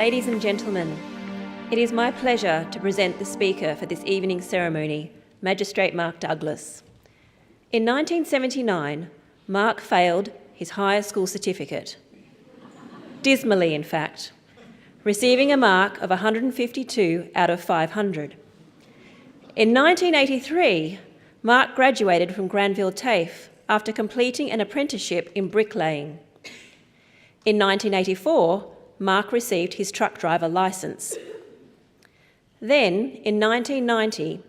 Ladies and gentlemen, it is my pleasure to present the speaker for this evening's ceremony, Magistrate Mark Douglas. In 1979, Mark failed his higher school certificate, dismally in fact, receiving a mark of 152 out of 500. In 1983, Mark graduated from Granville TAFE after completing an apprenticeship in bricklaying. In 1984, Mark received his truck driver licence. Then, in 1990,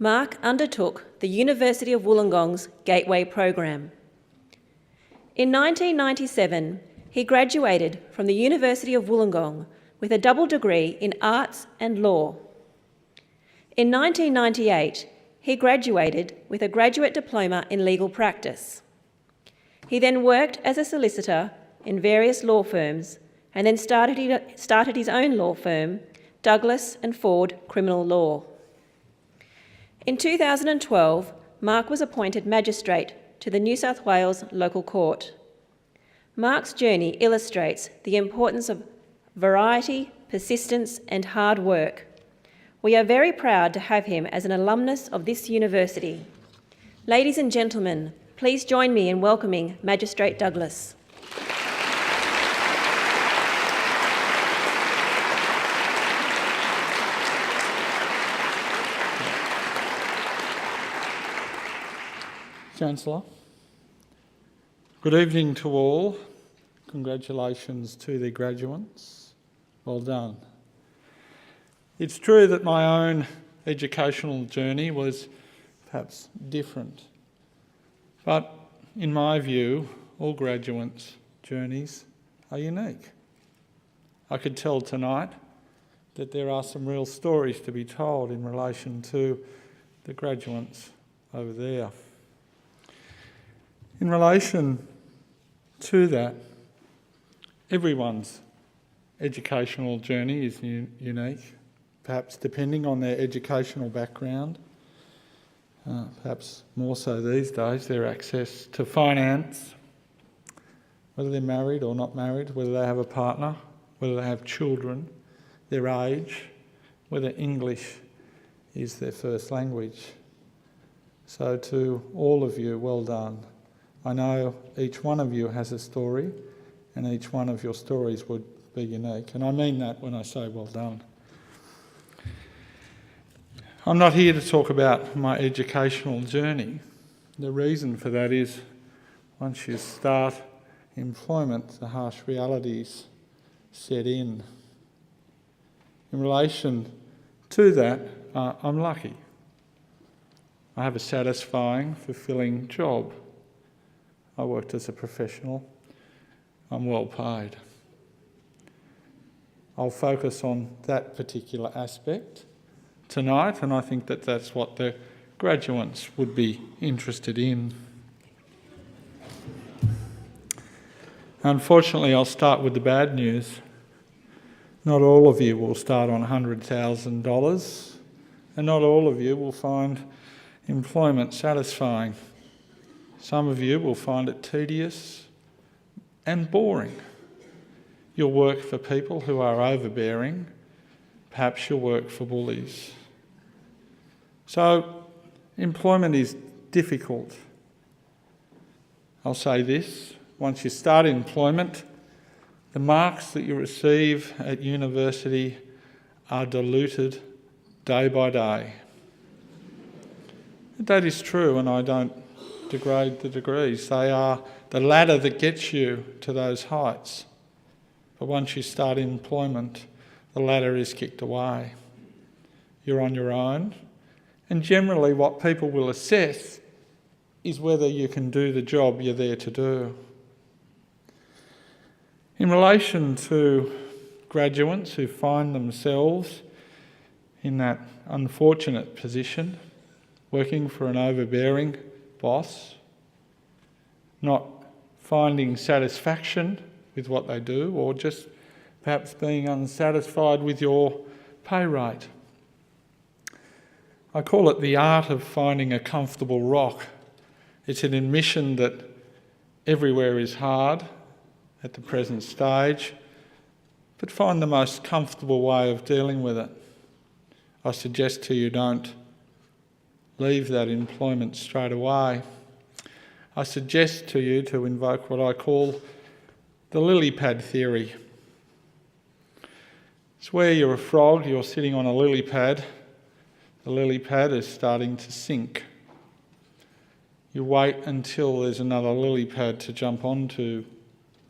Mark undertook the University of Wollongong's Gateway program. In 1997, he graduated from the University of Wollongong with a double degree in Arts and Law. In 1998, he graduated with a graduate diploma in legal practice. He then worked as a solicitor in various law firms and then started his own law firm, Douglas and Ford Criminal Law. In 2012, Mark was appointed Magistrate to the New South Wales Local Court. Mark's journey illustrates the importance of variety, persistence and hard work. We are very proud to have him as an alumnus of this university. Ladies and gentlemen, please join me in welcoming Magistrate Douglas. Chancellor. Good evening to all. Congratulations to the graduates. Well done. It's true that my own educational journey was perhaps different, but in my view, all graduates' journeys are unique. I could tell tonight that there are some real stories to be told in relation to the graduates over there. In relation to that, everyone's educational journey is unique, perhaps depending on their educational background, perhaps more so these days, their access to finance, whether they're married or not married, whether they have a partner, whether they have children, their age, whether English is their first language. So to all of you, well done. I know each one of you has a story, and each one of your stories would be unique. And I mean that when I say well done. I'm not here to talk about my educational journey. The reason for that is once you start employment, the harsh realities set in. In relation to that, I'm lucky. I have a satisfying, fulfilling job. I worked as a professional. I'm well paid. I'll focus on that particular aspect tonight, and I think that that's what the graduates would be interested in. Unfortunately, I'll start with the bad news. Not all of you will start on $100,000, and not all of you will find employment satisfying. Some of you will find it tedious and boring. You'll work for people who are overbearing. Perhaps you'll work for bullies. So, employment is difficult. I'll say this, once you start employment, the marks that you receive at university are diluted day by day. That is true, and I don't degrade the degrees. They are the ladder that gets you to those heights. But once you start employment, the ladder is kicked away. You're on your own. And generally what people will assess is whether you can do the job you're there to do. In relation to graduates who find themselves in that unfortunate position, working for an overbearing boss, not finding satisfaction with what they do, or just perhaps being unsatisfied with your pay rate. I call it the art of finding a comfortable rock. It's an admission that everywhere is hard at the present stage. but find the most comfortable way of dealing with it. I suggest to you, don't leave that employment straight away. I suggest to you to invoke what I call the lily pad theory. It's where you're a frog, you're sitting on a lily pad. The lily pad is starting to sink. You wait until there's another lily pad to jump onto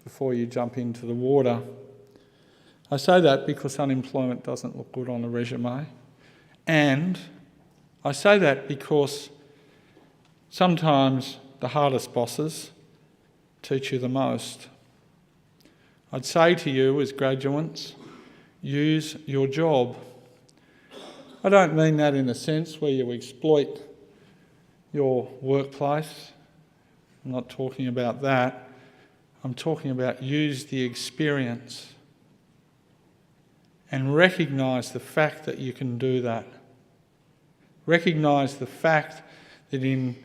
before you jump into the water. I say that because unemployment doesn't look good on a resume. And I say that because sometimes the hardest bosses teach you the most. I'd say to you as graduates, use your job. I don't mean that in a sense where you exploit your workplace. I'm not talking about that. I'm talking about use the experience and recognise the fact that you can do that. Recognise the fact that in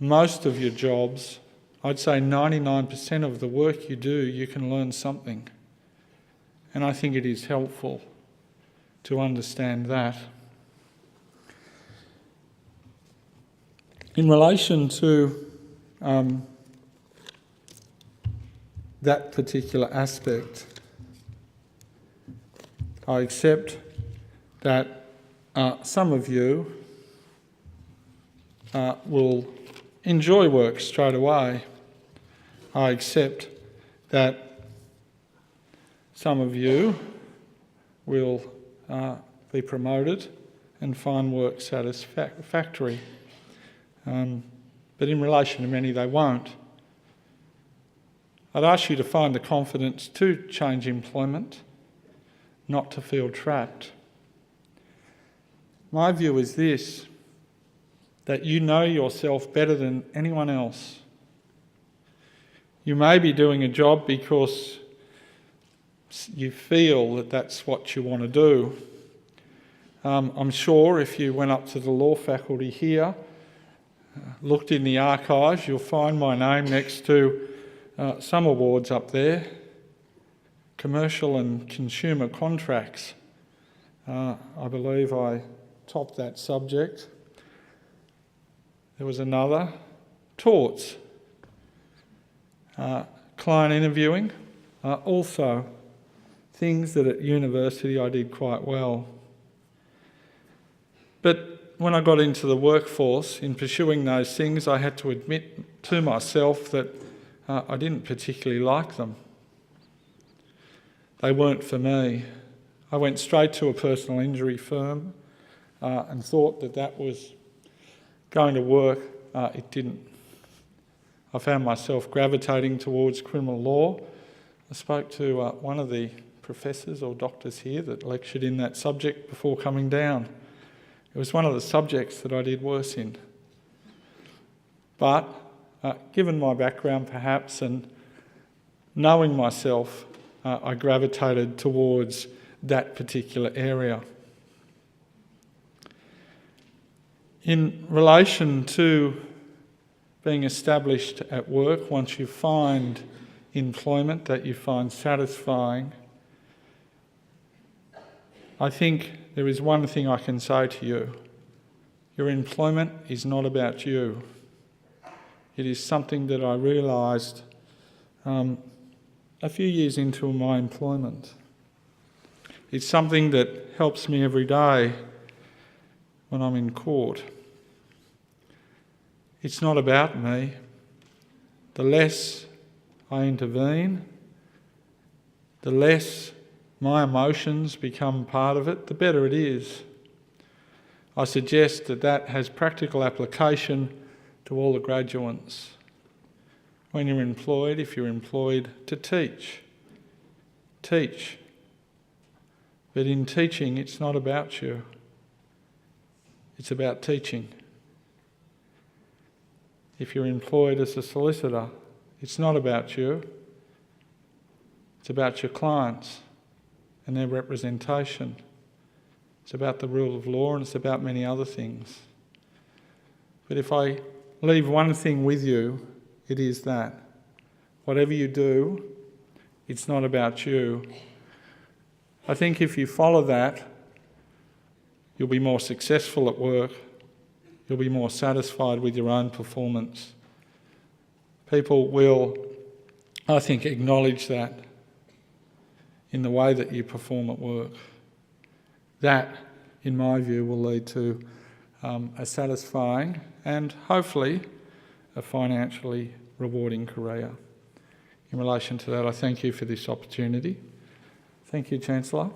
most of your jobs, I'd say 99% of the work you do, you can learn something. And I think it is helpful to understand that. In relation to that particular aspect, I accept that some of you will enjoy work straight away. I accept that some of you will be promoted and find work satisfactory. But in relation to many, they won't. I'd ask you to find the confidence to change employment, not to feel trapped. My view is this, that you know yourself better than anyone else. You may be doing a job because you feel that that's what you want to do. I'm sure if you went up to the law faculty here, looked in the archives, you'll find my name next to some awards up there. Commercial and consumer contracts. I believe I topped that subject. There was another, torts. Client interviewing, also things that at university I did quite well. But when I got into the workforce, in pursuing those things, I had to admit to myself that I didn't particularly like them. They weren't for me. I went straight to a personal injury firm and thought that that was going to work. It didn't. I found myself gravitating towards criminal law. I spoke to one of the professors or doctors here that lectured in that subject before coming down. It was one of the subjects that I did worse in. But given my background perhaps and knowing myself, I gravitated towards that particular area. In relation to being established at work, once you find employment that you find satisfying, I think there is one thing I can say to you. Your employment is not about you. It is something that I realised a few years into my employment. It's something that helps me every day when I'm in court. It's not about me. The less I intervene, the less my emotions become part of it, the better it is. I suggest that that has practical application to all the graduates. When you're employed, if you're employed, to teach. Teach. But in teaching, it's not about you. It's about teaching. If you're employed as a solicitor, it's not about you. It's about your clients and their representation. It's about the rule of law and it's about many other things. But if I leave one thing with you, it is that. Whatever you do, it's not about you. I think if you follow that, you'll be more successful at work, you'll be more satisfied with your own performance. People will, I think, acknowledge that in the way that you perform at work. That, in my view, will lead to a satisfying and hopefully a financially rewarding career. In relation to that, I thank you for this opportunity. Thank you, Chancellor.